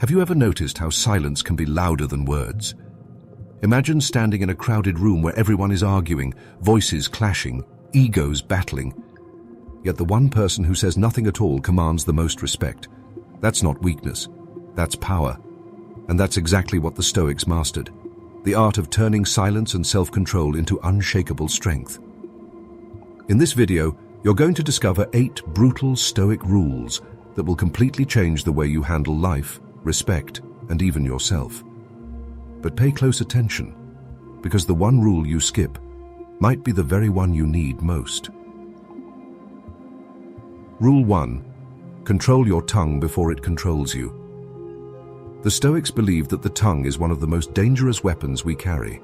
Have you ever noticed how silence can be louder than words? Imagine standing in a crowded room where everyone is arguing, voices clashing, egos battling. Yet the one person who says nothing at all commands the most respect. That's not weakness, that's power. And that's exactly what the Stoics mastered. The art of turning silence and self-control into unshakable strength. In this video, you're going to discover 8 brutal Stoic rules that will completely change the way you handle life, respect, and even yourself. But pay close attention, because the one rule you skip might be the very one you need most. Rule 1. Control your tongue before it controls you. The Stoics believed that the tongue is one of the most dangerous weapons we carry.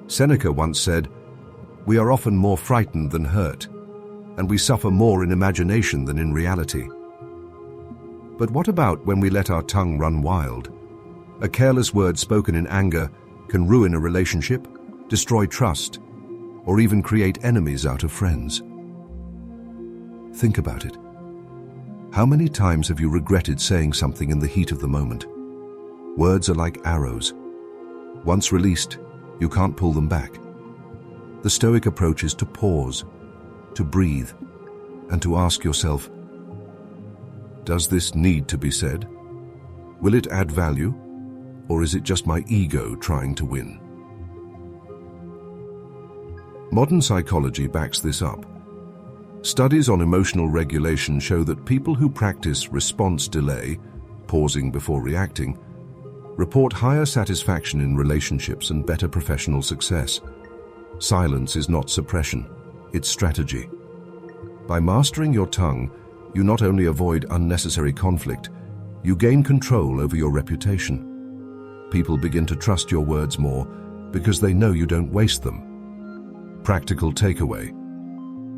Seneca once said, "We are often more frightened than hurt, and we suffer more in imagination than in reality." But what about when we let our tongue run wild? A careless word spoken in anger can ruin a relationship, destroy trust, or even create enemies out of friends. Think about it. How many times have you regretted saying something in the heat of the moment? Words are like arrows. Once released, you can't pull them back. The Stoic approach is to pause, to breathe, and to ask yourself, does this need to be said? Will it add value? Or is it just my ego trying to win? Modern psychology backs this up. Studies on emotional regulation show that people who practice response delay, pausing before reacting, report higher satisfaction in relationships and better professional success. Silence is not suppression, it's strategy. By mastering your tongue, you not only avoid unnecessary conflict, you gain control over your reputation. People begin to trust your words more because they know you don't waste them. Practical takeaway.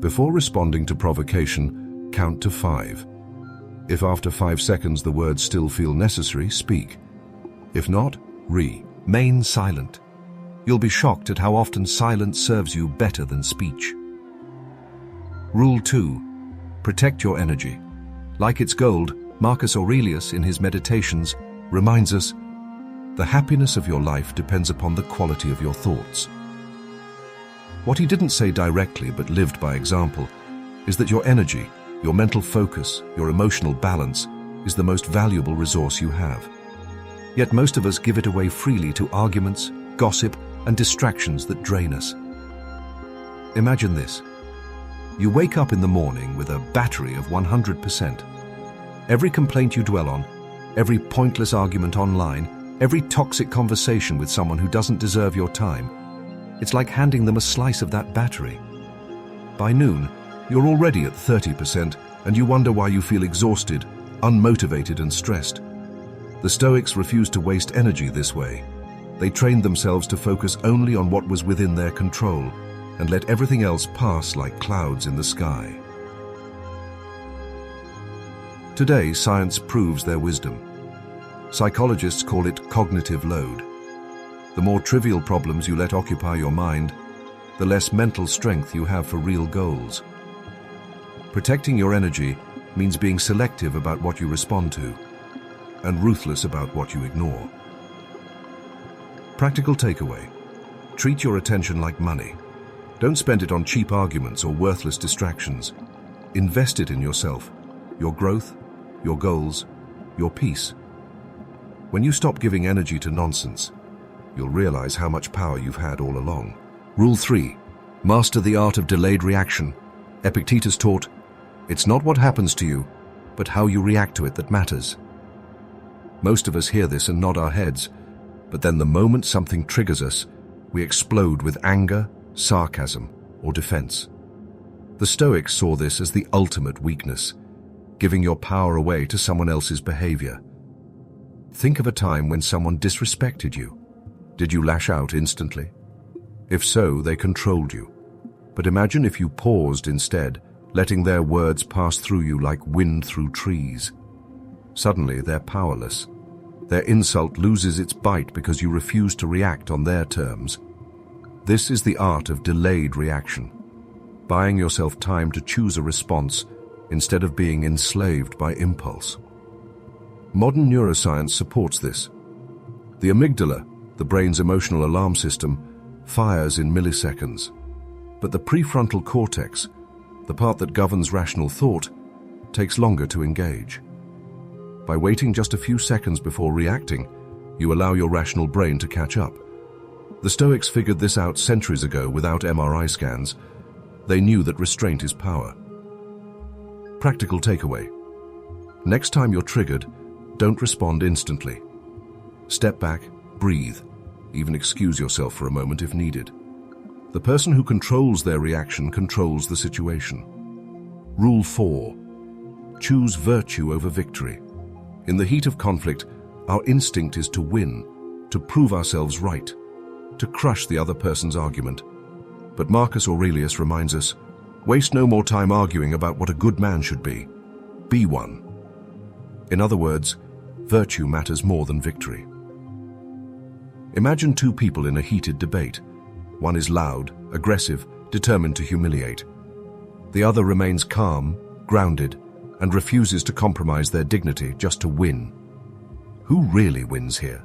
Before responding to provocation, count to 5. If after 5 seconds the words still feel necessary, speak. If not, remain silent. You'll be shocked at how often silence serves you better than speech. Rule 2. Protect your energy. Like its gold, Marcus Aurelius in his Meditations reminds us, the happiness of your life depends upon the quality of your thoughts. What he didn't say directly but lived by example is that your energy, your mental focus, your emotional balance is the most valuable resource you have. Yet most of us give it away freely to arguments, gossip, and distractions that drain us. Imagine this. You wake up in the morning with a battery of 100%. Every complaint you dwell on, every pointless argument online, every toxic conversation with someone who doesn't deserve your time, it's like handing them a slice of that battery. By noon, you're already at 30% and you wonder why you feel exhausted, unmotivated, and stressed. The Stoics refused to waste energy this way. They trained themselves to focus only on what was within their control and let everything else pass like clouds in the sky. Today, science proves their wisdom. Psychologists call it cognitive load. The more trivial problems you let occupy your mind, the less mental strength you have for real goals. Protecting your energy means being selective about what you respond to and ruthless about what you ignore. Practical takeaway. Treat your attention like money. Don't spend it on cheap arguments or worthless distractions. Invest it in yourself, your growth, your goals, your peace. When you stop giving energy to nonsense, you'll realize how much power you've had all along. Rule 3. Master the art of delayed reaction. Epictetus taught, it's not what happens to you, but how you react to it that matters. Most of us hear this and nod our heads, but then the moment something triggers us, we explode with anger, sarcasm, or defense. The Stoics saw this as the ultimate weakness, giving your power away to someone else's behavior. Think of a time when someone disrespected you. Did you lash out instantly? If so, they controlled you. But imagine if you paused instead, letting their words pass through you like wind through trees. Suddenly, they're powerless. Their insult loses its bite because you refuse to react on their terms. This is the art of delayed reaction, buying yourself time to choose a response instead of being enslaved by impulse. Modern neuroscience supports this. The amygdala, the brain's emotional alarm system, fires in milliseconds. But the prefrontal cortex, the part that governs rational thought, takes longer to engage. By waiting just a few seconds before reacting, you allow your rational brain to catch up. The Stoics figured this out centuries ago without MRI scans. They knew that restraint is power. Practical takeaway. Next time you're triggered, don't respond instantly. Step back, breathe, even excuse yourself for a moment if needed. The person who controls their reaction controls the situation. Rule 4. Choose virtue over victory. In the heat of conflict, our instinct is to win, to prove ourselves right, to crush the other person's argument. But Marcus Aurelius reminds us, waste no more time arguing about what a good man should be. Be one. In other words, virtue matters more than victory. Imagine two people in a heated debate. One is loud, aggressive, determined to humiliate. The other remains calm, grounded, and refuses to compromise their dignity just to win. Who really wins here?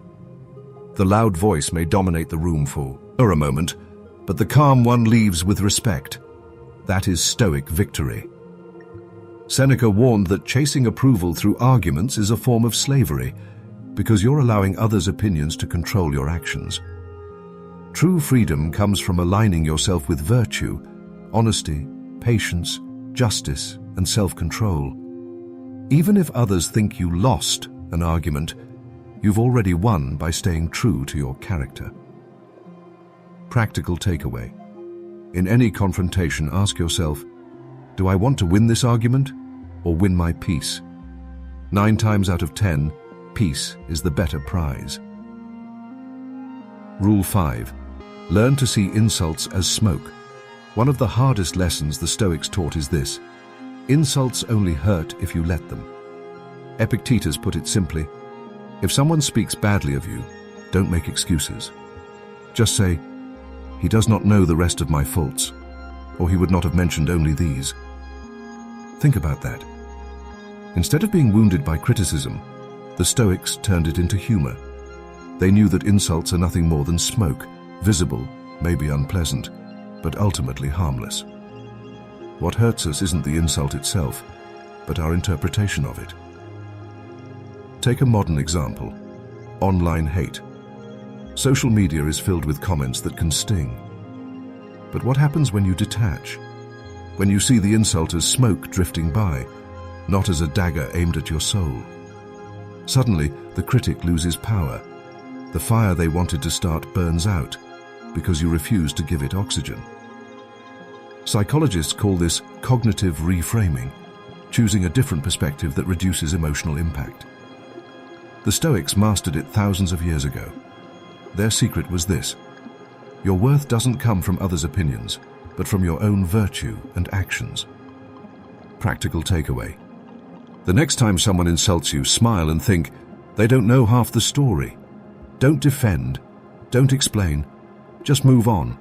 The loud voice may dominate the room for a moment, but the calm one leaves with respect. That is Stoic victory. Seneca warned that chasing approval through arguments is a form of slavery, because you're allowing others' opinions to control your actions. True freedom comes from aligning yourself with virtue, honesty, patience, justice, and self-control. Even if others think you lost an argument, you've already won by staying true to your character. Practical takeaway. In any confrontation, ask yourself, do I want to win this argument or win my peace? 9 times out of 10, peace is the better prize. Rule 5. Learn to see insults as smoke. One of the hardest lessons the Stoics taught is this: insults only hurt if you let them. Epictetus put it simply, if someone speaks badly of you, don't make excuses. Just say, he does not know the rest of my faults, or he would not have mentioned only these. Think about that. Instead of being wounded by criticism, the Stoics turned it into humor. They knew that insults are nothing more than smoke, visible, maybe unpleasant, but ultimately harmless. What hurts us isn't the insult itself, but our interpretation of it. Take a modern example: online hate. Social media is filled with comments that can sting. But what happens when you detach? When you see the insult as smoke drifting by, not as a dagger aimed at your soul? Suddenly, the critic loses power. The fire they wanted to start burns out because you refuse to give it oxygen. Psychologists call this cognitive reframing, choosing a different perspective that reduces emotional impact. The Stoics mastered it thousands of years ago. Their secret was this: your worth doesn't come from others' opinions, but from your own virtue and actions. Practical takeaway. The next time someone insults you, smile and think, they don't know half the story. Don't defend. Don't explain. Just move on.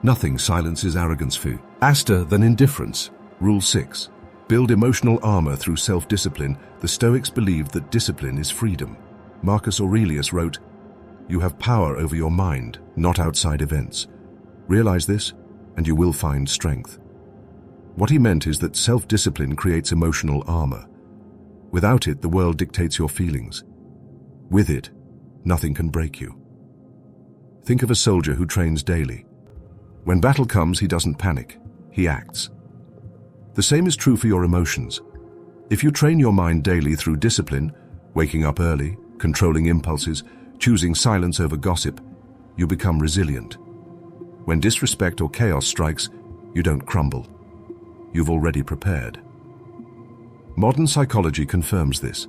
Nothing silences arrogance faster than indifference. Rule 6. Build emotional armor through self-discipline. The Stoics believed that discipline is freedom. Marcus Aurelius wrote, "You have power over your mind, not outside events. Realize this, and you will find strength." What he meant is that self-discipline creates emotional armor. Without it, the world dictates your feelings. With it, nothing can break you. Think of a soldier who trains daily. When battle comes, he doesn't panic. He acts. The same is true for your emotions. If you train your mind daily through discipline, waking up early, controlling impulses, choosing silence over gossip, you become resilient. When disrespect or chaos strikes, you don't crumble. You've already prepared. Modern psychology confirms this.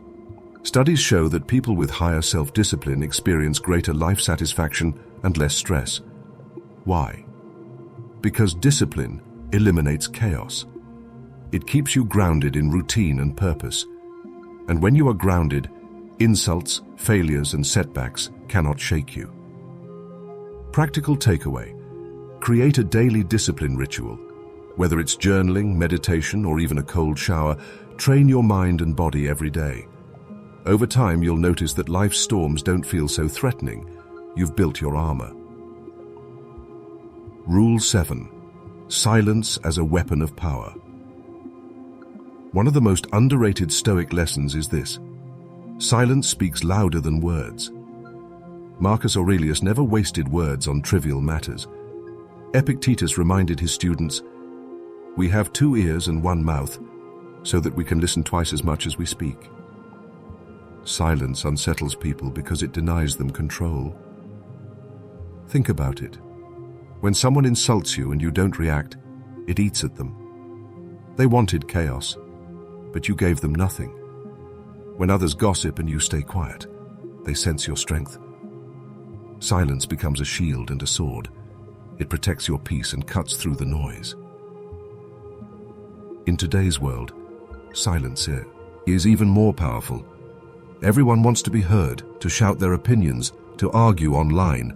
Studies show that people with higher self-discipline experience greater life satisfaction and less stress. Why? Because discipline eliminates chaos. It keeps you grounded in routine and purpose. And when you are grounded, insults, failures, and setbacks cannot shake you. Practical takeaway. Create a daily discipline ritual. Whether it's journaling, meditation, or even a cold shower, train your mind and body every day. Over time, you'll notice that life's storms don't feel so threatening. You've built your armor. Rule 7. Silence as a weapon of power. One of the most underrated Stoic lessons is this: silence speaks louder than words. Marcus Aurelius never wasted words on trivial matters. Epictetus reminded his students, "We have 2 ears and 1 mouth, so that we can listen twice as much as we speak." Silence unsettles people because it denies them control. Think about it. When someone insults you and you don't react, it eats at them. They wanted chaos, but you gave them nothing. When others gossip and you stay quiet, they sense your strength. Silence becomes a shield and a sword. It protects your peace and cuts through the noise. In today's world, silence is even more powerful. Everyone wants to be heard, to shout their opinions, to argue online.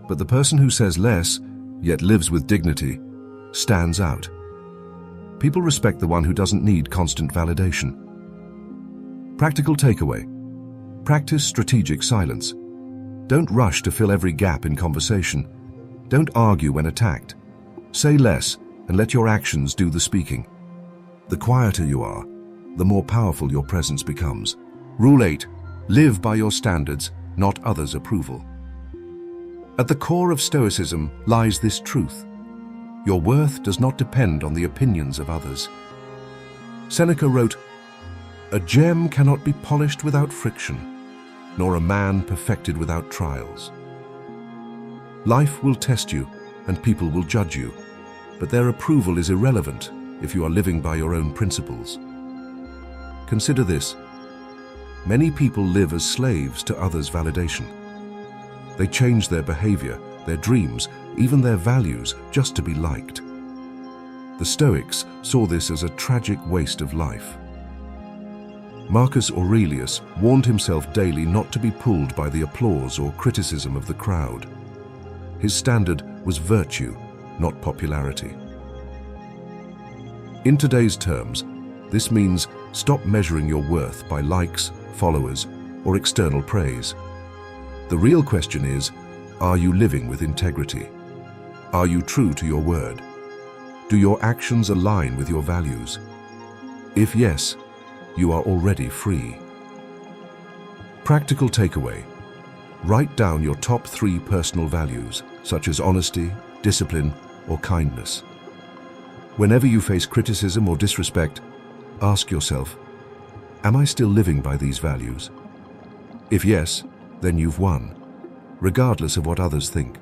But the person who says less, yet lives with dignity, stands out. People respect the one who doesn't need constant validation. Practical takeaway: practice strategic silence. Don't rush to fill every gap in conversation. Don't argue when attacked. Say less and let your actions do the speaking. The quieter you are, the more powerful your presence becomes. Rule 8. Live by your standards, not others' approval. At the core of Stoicism lies this truth: your worth does not depend on the opinions of others. Seneca wrote, "A gem cannot be polished without friction, nor a man perfected without trials." Life will test you, and people will judge you, but their approval is irrelevant if you are living by your own principles. Consider this: many people live as slaves to others' validation. They change their behavior, their dreams, even their values, just to be liked. The Stoics saw this as a tragic waste of life. Marcus Aurelius warned himself daily not to be pulled by the applause or criticism of the crowd. His standard was virtue, not popularity. In today's terms, this means stop measuring your worth by likes, followers, or external praise. The real question is, are you living with integrity? Are you true to your word? Do your actions align with your values? If yes, you are already free. Practical takeaway: write down your top 3 personal values, such as honesty, discipline, or kindness. Whenever you face criticism or disrespect, ask yourself, am I still living by these values? If yes, then you've won, regardless of what others think.